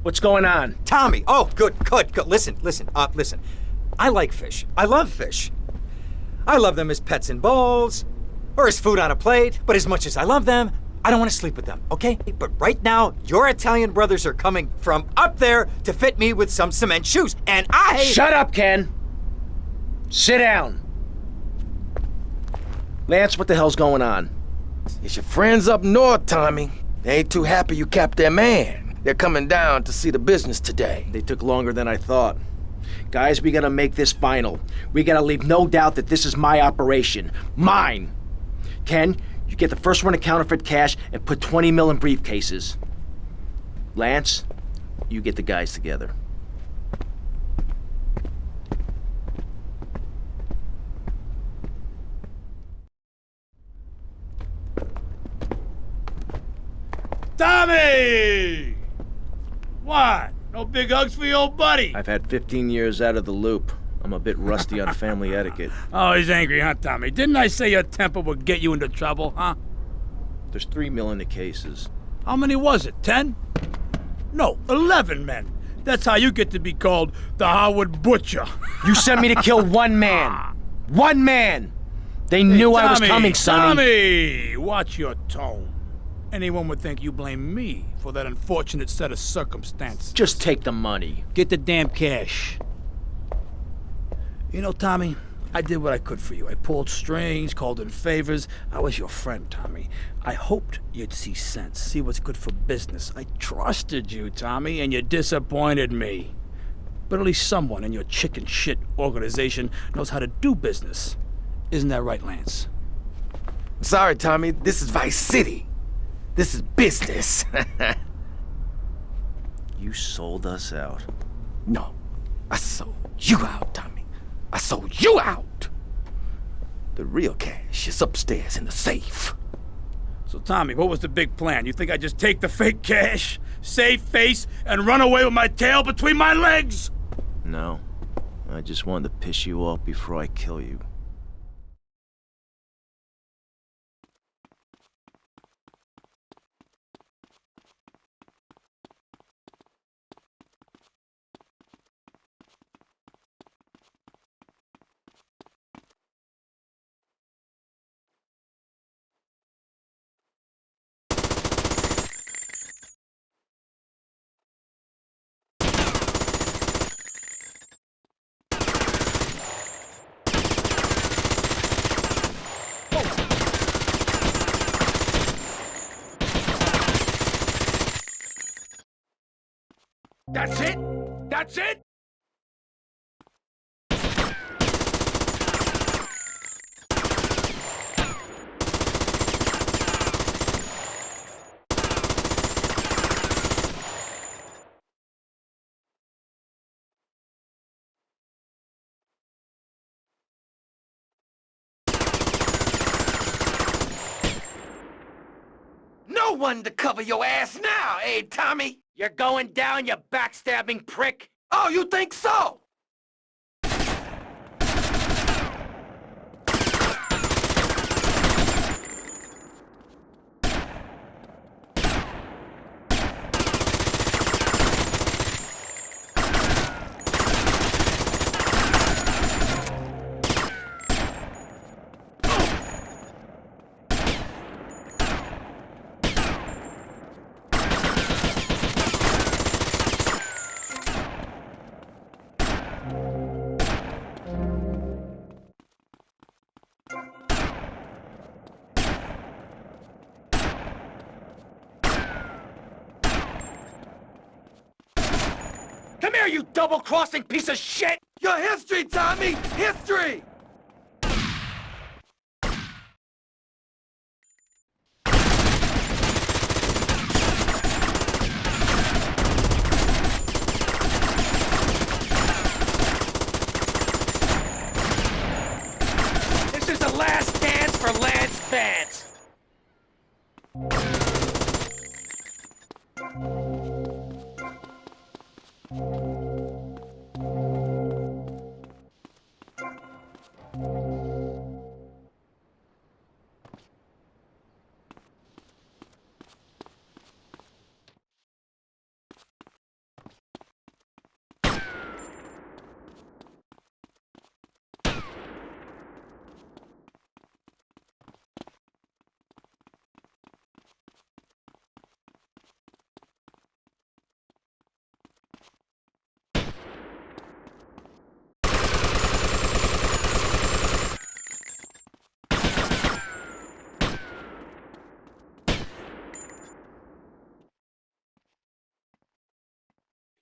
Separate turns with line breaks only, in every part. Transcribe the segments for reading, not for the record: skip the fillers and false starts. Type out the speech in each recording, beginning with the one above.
What's going on?
Tommy! Oh, good. Listen. I like fish. I love fish. I love them as pets in bowls, or as food on a plate, but as much as I love them, I don't want to sleep with them, okay? But right now, your Italian brothers are coming from up there to fit me with some cement shoes, and I...
Shut up, Ken! Sit down. Lance, what the hell's going on?
It's your friends up north, Tommy. They ain't too happy you capped their man. They're coming down to see the business today.
They took longer than I thought. Guys, we gotta make this final. We gotta leave no doubt that this is my operation. Mine! Ken, you get the first run of counterfeit cash and put 20 mil in briefcases. Lance, you get the guys together.
Tommy! What? No big hugs for your old buddy?
I've had 15 years out of the loop. I'm a bit rusty on family etiquette.
Oh, he's angry, huh, Tommy? Didn't I say your temper would get you into trouble, huh?
There's 3 mil in the cases.
How many was it, 10? No, 11 men. That's how you get to be called the Howard Butcher.
You sent me to kill one man. One man! They knew I was coming, Sonny.
Tommy, watch your tone. Anyone would think you blame me for that unfortunate set of circumstances.
Just take the money.
Get the damn cash. You know, Tommy, I did what I could for you. I pulled strings, called in favors. I was your friend, Tommy. I hoped you'd see sense, see what's good for business. I trusted you, Tommy, and you disappointed me. But at least someone in your chicken shit organization knows how to do business. Isn't that right, Lance?
Sorry, Tommy, this is Vice City. This is business.
You sold us out.
No, I sold you out, Tommy. I sold you out. The real cash is upstairs in the safe.
So, Tommy, what was the big plan? You think I just take the fake cash, save face, and run away with my tail between my legs?
No. I just wanted to piss you off before I kill you.
That's it? That's it?
No one to cover your ass now, eh, Tommy?
You're going down, you backstabbing prick!
Oh, you think so?
Come here, you double-crossing piece of shit!
Your history, Tommy! History!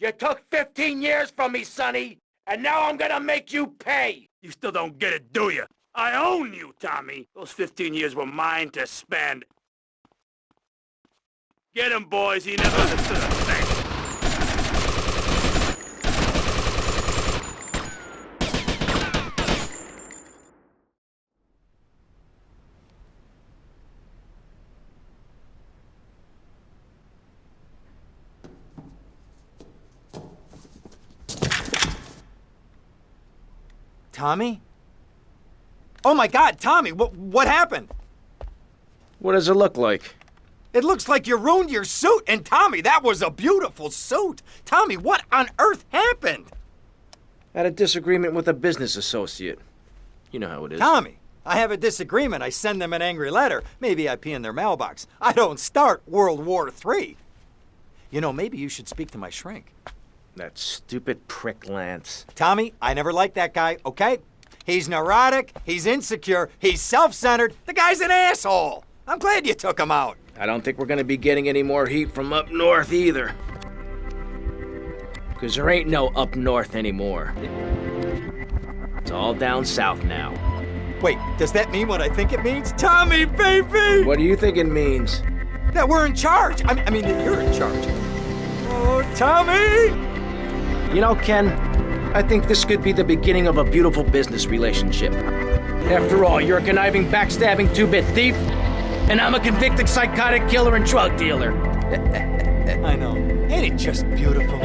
You took 15 years from me, Sonny, and now I'm gonna make you pay!
You still don't get it, do you? I own you, Tommy. Those 15 years were mine to spend. Get him, boys. He never understood a thing.
Tommy? Oh my God, Tommy, what happened?
What does it look like?
It looks like you ruined your suit, and Tommy, that was a beautiful suit. Tommy, what on earth happened?
Had a disagreement with a business associate. You know how it is.
Tommy, I have a disagreement. I send them an angry letter. Maybe I pee in their mailbox. I don't start World War III. You know, maybe you should speak to my shrink.
That stupid prick Lance.
Tommy, I never liked that guy, okay? He's neurotic, he's insecure, he's self-centered. The guy's an asshole. I'm glad you took him out.
I don't think we're gonna be getting any more heat from up north either. Because there ain't no up north anymore. It's all down south now.
Wait, does that mean what I think it means? Tommy, baby!
What do you think it means?
That we're in charge. I mean that you're in charge. Oh, Tommy!
You know, Ken, I think this could be the beginning of a beautiful business relationship. After all, you're a conniving, backstabbing two-bit thief, and I'm a convicted psychotic killer and drug dealer.
I know. Ain't it just beautiful?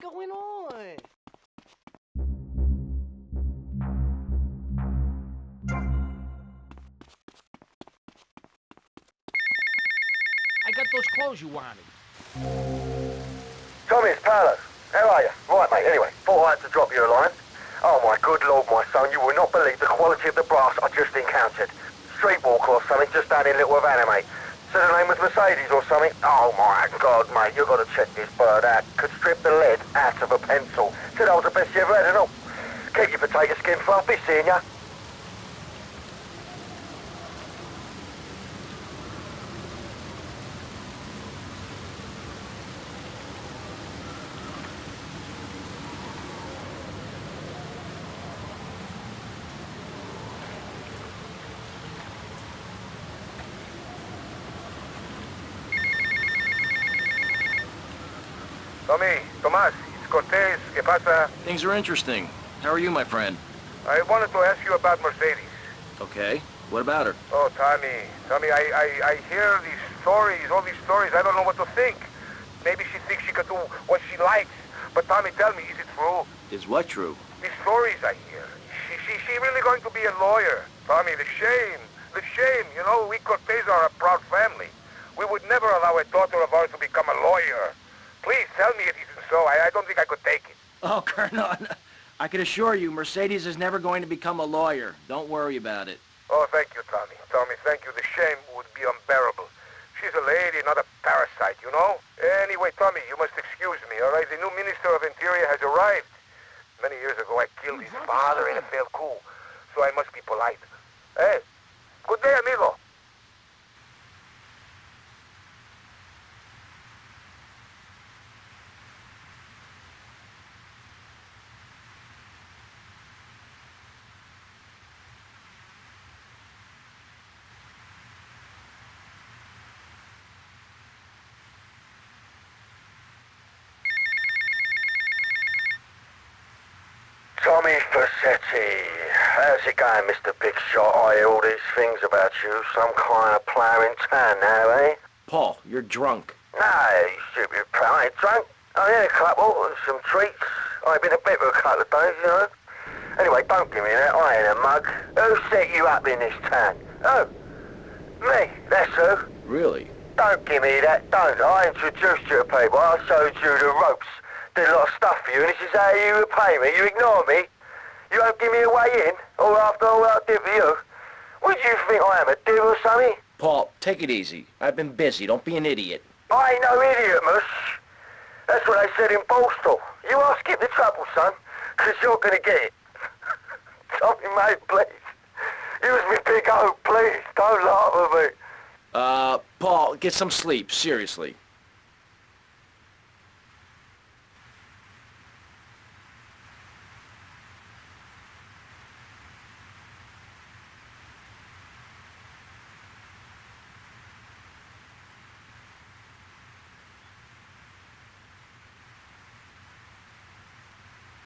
going on?
I got those clothes you wanted.
Tommy, it's Paolo. How are you? Right, mate, anyway, thought I had to drop you a line. Oh my good lord, my son, you will not believe the quality of the brass I just encountered. Streetwalker or something just down in Little Havana, mate. Said the name was Mercedes or something. Oh my god, mate, you got to check this bird out. Could strip the lead out of a pencil. Said I was the best you ever had and all. Keep your potato skin fluffy, seeing ya. Tommy, Tomás, it's Cortez. ¿Qué pasa?
Things are interesting. How are you, my friend?
I wanted to ask you about Mercedes.
Okay. What about her?
Oh, Tommy, I hear these stories, all these stories. I don't know what to think. Maybe she thinks she could do what she likes. But Tommy, tell me, is it true?
Is what true?
These stories I hear. She really going to be a lawyer? Tommy, the shame. You know, we Cortez are a proud family. We would never allow a daughter of ours to become a lawyer. Please tell me it isn't so. I don't think I could take it.
Oh, Colonel, I can assure you, Mercedes is never going to become a lawyer. Don't worry about it.
Oh, thank you, Tommy. Tommy, thank you. The shame would be unbearable. She's a lady, not a parasite, you know? Anyway, Tommy, you must excuse me, all right? The new Minister of Interior has arrived. Many years ago, I killed his father in a failed coup, so I must be polite. Hey, good day, amigo. Tommy Facchetti. How's it going, Mr. Big Shot? I hear all these things about you. Some kind of player in town now, eh?
Paul, you're drunk.
No, you stupid pal. I ain't drunk. I had a couple and some treats. I've been a bit for a couple of days, you know. Anyway, don't give me that. I ain't a mug. Who set you up in this town? Oh, me. That's who.
Really?
Don't give me that. Don't. I introduced you to people. I showed you the ropes. Did a lot of stuff for you, and this is how you repay me. You ignore me. You won't give me a way in, or after all I did for you. What do you think I am, a div or something?
Paul, take it easy. I've been busy. Don't be an idiot.
I ain't no idiot, mush. That's what they said in Postal. You ask skip the trouble, son, because you're going to get it. Tommy, mate, please. Use me big hope, please. Don't laugh at me.
Paul, get some sleep. Seriously.